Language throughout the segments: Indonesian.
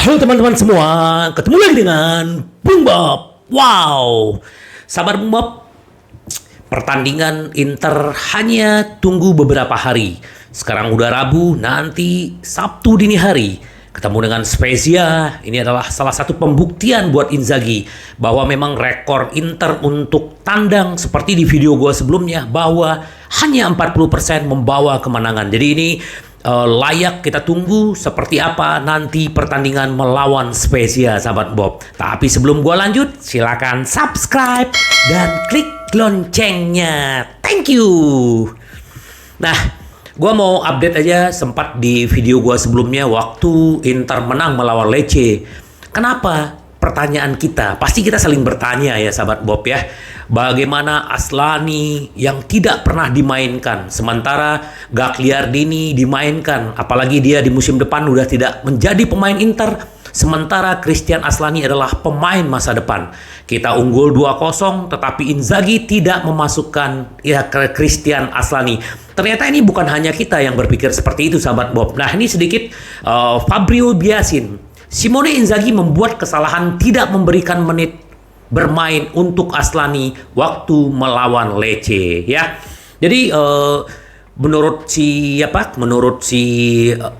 Halo teman-teman semua, ketemu lagi dengan Bung Bob. Wow, sabar Bung Bob. Pertandingan Inter hanya tunggu beberapa hari. Sekarang udah Rabu, nanti Sabtu dini hari. Ketemu dengan Spezia, ini adalah salah satu pembuktian buat Inzaghi bahwa memang rekor Inter untuk tandang seperti di video gue sebelumnya bahwa hanya 40% membawa kemenangan. Jadi ini layak kita tunggu seperti apa nanti pertandingan melawan Spezia, sahabat Bob. Tapi sebelum gua lanjut, silakan subscribe dan klik loncengnya. Thank you. Nah, gua mau update aja sempat di video gua sebelumnya waktu Inter menang melawan Lecce. Kenapa? Pertanyaan kita, pasti kita saling bertanya ya sahabat Bob ya. Bagaimana Aslani yang tidak pernah dimainkan, sementara Gagliardini dimainkan, apalagi dia di musim depan udah tidak menjadi pemain Inter, sementara Christian Aslani adalah pemain masa depan. Kita unggul 2-0, tetapi Inzaghi tidak memasukkan ya Christian Aslani. Ternyata ini bukan hanya kita yang berpikir seperti itu sahabat Bob. Nah ini sedikit Fabio Biasin. Simone Inzaghi membuat kesalahan tidak memberikan menit bermain untuk Aslani waktu melawan Lecce ya. Jadi menurut si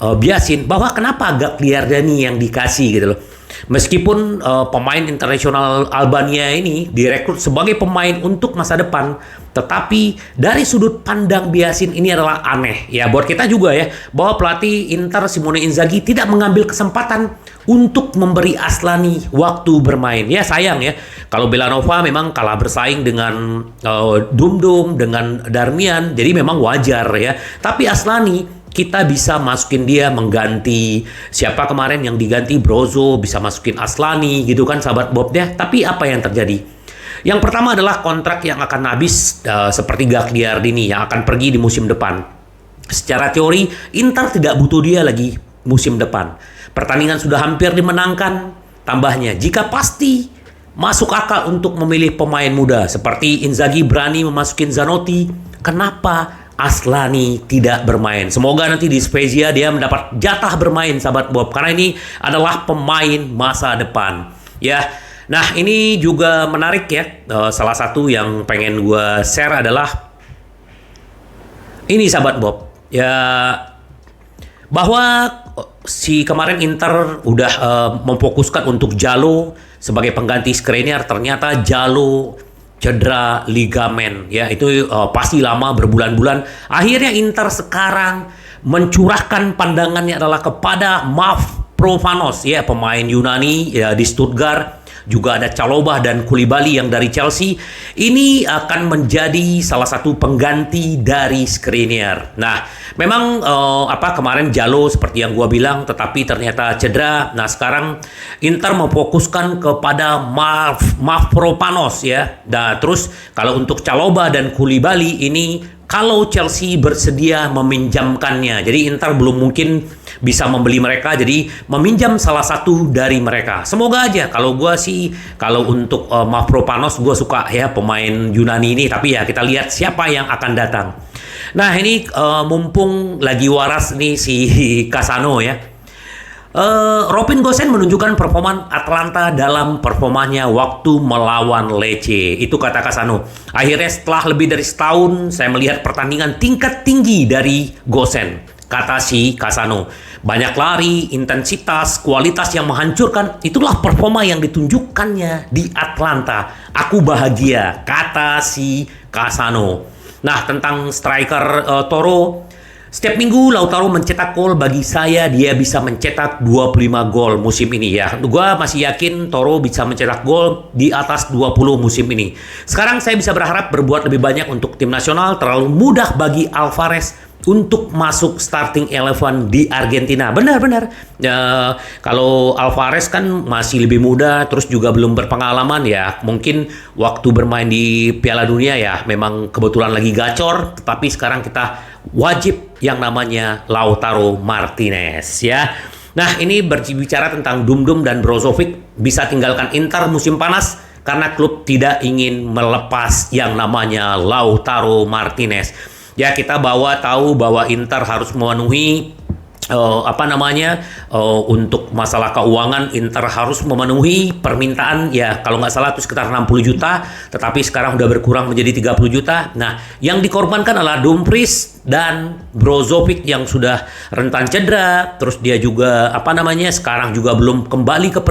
Biasin bahwa kenapa Gagliardini yang dikasih gitu loh. Meskipun pemain internasional Albania ini direkrut sebagai pemain untuk masa depan, tetapi dari sudut pandang Biasin ini adalah aneh ya buat kita juga ya, bahwa pelatih Inter Simone Inzaghi tidak mengambil kesempatan untuk memberi Aslani waktu bermain. Ya sayang ya, kalau Belanova memang kalah bersaing dengan Dumdum, dengan Darmian, jadi memang wajar ya. Tapi Aslani kita bisa masukin dia mengganti siapa kemarin yang diganti Brozo, bisa masukin Aslani gitu kan sahabat Bob ya. Tapi apa yang terjadi? Yang pertama adalah kontrak yang akan habis seperti Gagliardini yang akan pergi di musim depan. Secara teori Inter tidak butuh dia lagi musim depan. Pertandingan sudah hampir dimenangkan. Tambahnya jika pasti masuk akal untuk memilih pemain muda seperti Inzaghi berani memasukin Zanotti, kenapa Aslani tidak bermain? Semoga nanti di Spezia dia mendapat jatah bermain sahabat Bob, karena ini adalah pemain masa depan ya. Nah ini juga menarik ya, salah satu yang pengen gue share adalah ini sahabat Bob ya, bahwa si kemarin Inter udah memfokuskan untuk Jalo sebagai pengganti Skriniar. Ternyata Jalo cedera ligamen ya, itu pasti lama berbulan-bulan. Akhirnya Inter sekarang mencurahkan pandangannya adalah kepada Mavropanos ya, pemain Yunani ya di Stuttgart. Juga ada Chalobah dan Koulibaly yang dari Chelsea. Ini akan menjadi salah satu pengganti dari Skriniar. Nah, memang kemarin Jalo seperti yang gua bilang, tetapi ternyata cedera. Nah, sekarang Inter memfokuskan kepada Mavropanos ya. Nah, terus kalau untuk Chalobah dan Koulibaly ini kalau Chelsea bersedia meminjamkannya. Jadi Inter belum mungkin bisa membeli mereka, jadi meminjam salah satu dari mereka. Semoga aja. Kalau gue sih, kalau untuk Mavropanos gue suka ya pemain Yunani ini. Tapi ya kita lihat siapa yang akan datang. Nah ini mumpung lagi waras nih si Cassano ya. Robin Gosens menunjukkan performa Atalanta dalam performanya waktu melawan Lecce. Itu kata Cassano. Akhirnya setelah lebih dari setahun saya melihat pertandingan tingkat tinggi dari Gosens. Kata si Cassano, banyak lari, intensitas, kualitas yang menghancurkan. Itulah performa yang ditunjukkannya di Atalanta. Aku bahagia, kata si Cassano. Nah tentang striker Toro, setiap minggu Lautaro mencetak gol. Bagi saya dia bisa mencetak 25 gol musim ini ya. Gua masih yakin Toro bisa mencetak gol di atas 20 musim ini. Sekarang saya bisa berharap berbuat lebih banyak untuk tim nasional. Terlalu mudah bagi Alvarez untuk masuk starting 11 di Argentina. Benar-benar. Kalau Alvarez kan masih lebih muda, terus juga belum berpengalaman ya. Mungkin waktu bermain di Piala Dunia ya memang kebetulan lagi gacor. Tetapi sekarang kita wajib yang namanya Lautaro Martinez ya. Nah ini berbicara tentang Dumdum dan Brozovic bisa tinggalkan Inter musim panas karena klub tidak ingin melepas yang namanya Lautaro Martinez. Ya kita tahu bahwa Inter harus memenuhi untuk masalah keuangan Inter harus memenuhi permintaan ya kalau nggak salah itu sekitar 60 juta, tetapi sekarang udah berkurang menjadi 30 juta. Nah, yang dikorbankan adalah Dumfries dan Brozovic yang sudah rentan cedera, terus dia juga sekarang juga belum kembali ke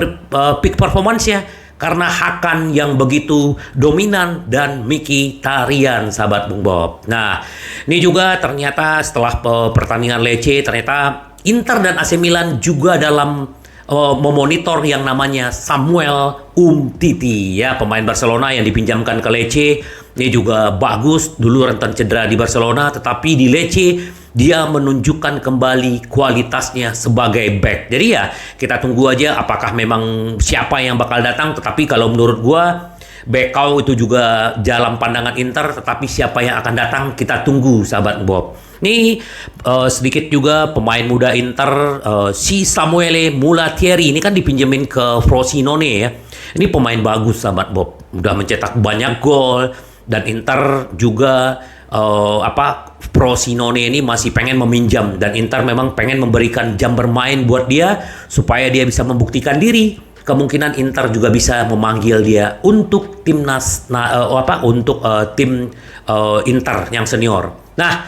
peak performance-nya karena Hakan yang begitu dominan dan Mkhitaryan, sahabat Bung Bob. Nah, ini juga ternyata setelah pertandingan Lecce, ternyata Inter dan AC Milan juga dalam memonitor yang namanya Samuel Umtiti, ya, pemain Barcelona yang dipinjamkan ke Lecce. Ini juga bagus, dulu rentan cedera di Barcelona, tetapi di Lecce dia menunjukkan kembali kualitasnya sebagai back. Jadi ya kita tunggu aja apakah memang siapa yang bakal datang. Tetapi kalau menurut gua Bekau itu juga dalam pandangan Inter, tetapi siapa yang akan datang kita tunggu, sahabat Bob. Ini sedikit juga pemain muda Inter, si Samuele Mulatieri ini kan dipinjemin ke Frosinone ya. Ini pemain bagus, sahabat Bob. Udah mencetak banyak gol dan Inter juga Frosinone ini masih pengen meminjam dan Inter memang pengen memberikan jam bermain buat dia supaya dia bisa membuktikan diri. Kemungkinan Inter juga bisa memanggil dia untuk timnas tim Inter yang senior. Nah,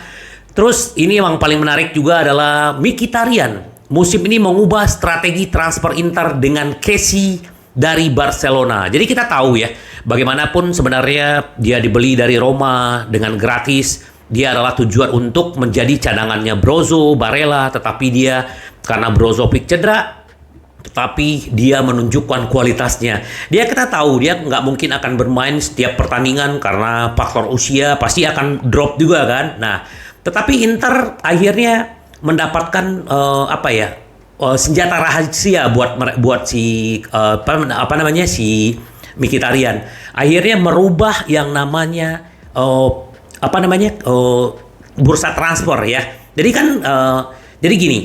terus ini yang paling menarik juga adalah Mkhitaryan. Musim ini mengubah strategi transfer Inter dengan Kessie dari Barcelona. Jadi kita tahu ya, bagaimanapun sebenarnya dia dibeli dari Roma dengan gratis. Dia adalah tujuan untuk menjadi cadangannya Brozo, Barella, tetapi dia karena Brozovic cedera, tetapi dia menunjukkan kualitasnya. Kita tahu dia nggak mungkin akan bermain setiap pertandingan karena faktor usia pasti akan drop juga kan. Nah, tetapi Inter akhirnya mendapatkan senjata rahasia buat si si Mkhitaryan. Akhirnya merubah yang namanya bursa transfer ya. Jadi kan jadi gini.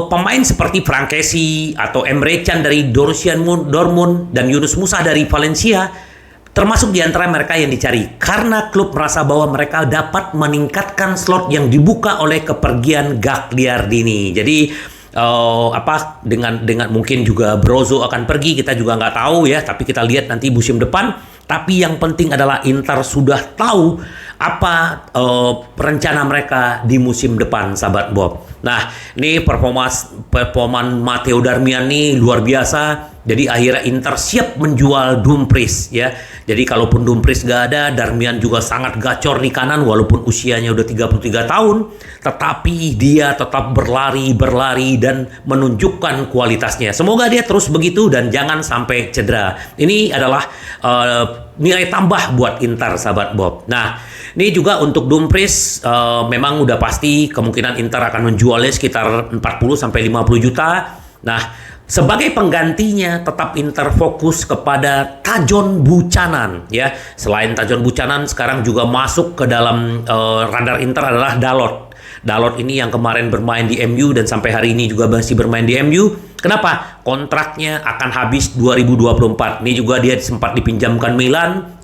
Pemain seperti Frank Kessie atau Emre Can dari Borussia Dortmund dan Yunus Musa dari Valencia termasuk di antara mereka yang dicari karena klub merasa bahwa mereka dapat meningkatkan slot yang dibuka oleh kepergian Gagliardini. Jadi dengan mungkin juga Brozo akan pergi, kita juga nggak tahu ya, tapi kita lihat nanti musim depan. Tapi yang penting adalah Inter sudah tahu apa rencana mereka di musim depan, sahabat Bob. Nah, ini performa Matteo Darmian nih luar biasa. Jadi akhirnya Inter siap menjual Dumfries ya. Jadi kalaupun Dumfries gak ada, Darmian juga sangat gacor di kanan walaupun usianya udah 33 tahun, tetapi dia tetap berlari dan menunjukkan kualitasnya. Semoga dia terus begitu dan jangan sampai cedera. Ini adalah nilai tambah buat Inter, sahabat Bob. Nah, ini juga untuk Dumfries memang udah pasti kemungkinan Inter akan menjualnya sekitar 40 sampai 50 juta. Nah, sebagai penggantinya tetap Inter fokus kepada Tajon Buchanan ya. Selain Tajon Buchanan sekarang juga masuk ke dalam radar Inter adalah Dalot. Dalot ini yang kemarin bermain di MU dan sampai hari ini juga masih bermain di MU. Kenapa? Kontraknya akan habis 2024. Ini juga dia sempat dipinjamkan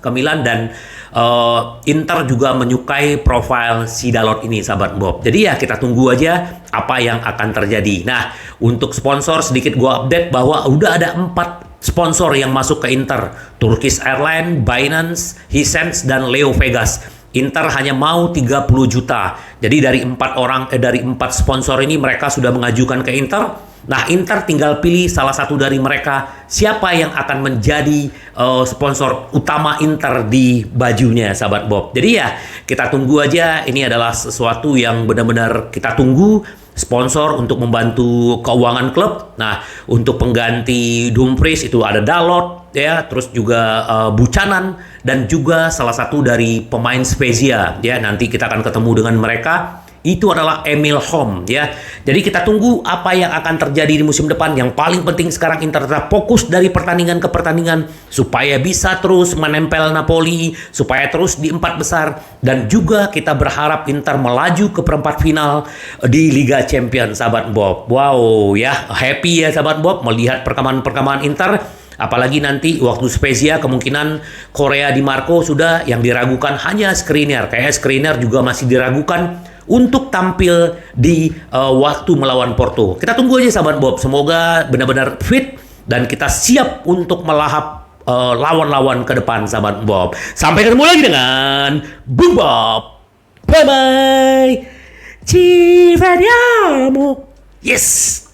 ke Milan dan Inter juga menyukai profil si Dalot ini, sahabat Bob. Jadi ya kita tunggu aja apa yang akan terjadi. Nah, untuk sponsor sedikit gua update bahwa udah ada 4 sponsor yang masuk ke Inter. Turkish Airlines, Binance, Hisense, dan Leo Vegas. Inter hanya mau 30 juta. Jadi dari 4 sponsor ini mereka sudah mengajukan ke Inter. Nah, Inter tinggal pilih salah satu dari mereka siapa yang akan menjadi sponsor utama Inter di bajunya, sahabat Bob. Jadi ya kita tunggu aja. Ini adalah sesuatu yang benar-benar kita tunggu, sponsor untuk membantu keuangan klub. Nah, untuk pengganti Dumfries itu ada Dalot ya, terus juga Buchanan dan juga salah satu dari pemain Spezia ya. Nanti kita akan ketemu dengan mereka. Itu adalah Emil Holm ya. Jadi kita tunggu apa yang akan terjadi di musim depan. Yang paling penting sekarang Inter tetap fokus dari pertandingan ke pertandingan supaya bisa terus menempel Napoli, supaya terus di 4 besar, dan juga kita berharap Inter melaju ke perempat final di Liga Champions, sahabat Bob. Wow ya, happy ya sahabat Bob melihat perkembangan Inter. Apalagi nanti waktu Spezia kemungkinan Korea Di Marco sudah yang diragukan hanya Skriniar. Kayak Skriniar juga masih diragukan. untuk tampil di waktu melawan Porto. Kita tunggu aja sahabat Bob, semoga benar-benar fit dan kita siap untuk melahap lawan-lawan ke depan sahabat Bob. Sampai ketemu lagi dengan Bung Bob. Bye bye. Ci vediamo. Yes.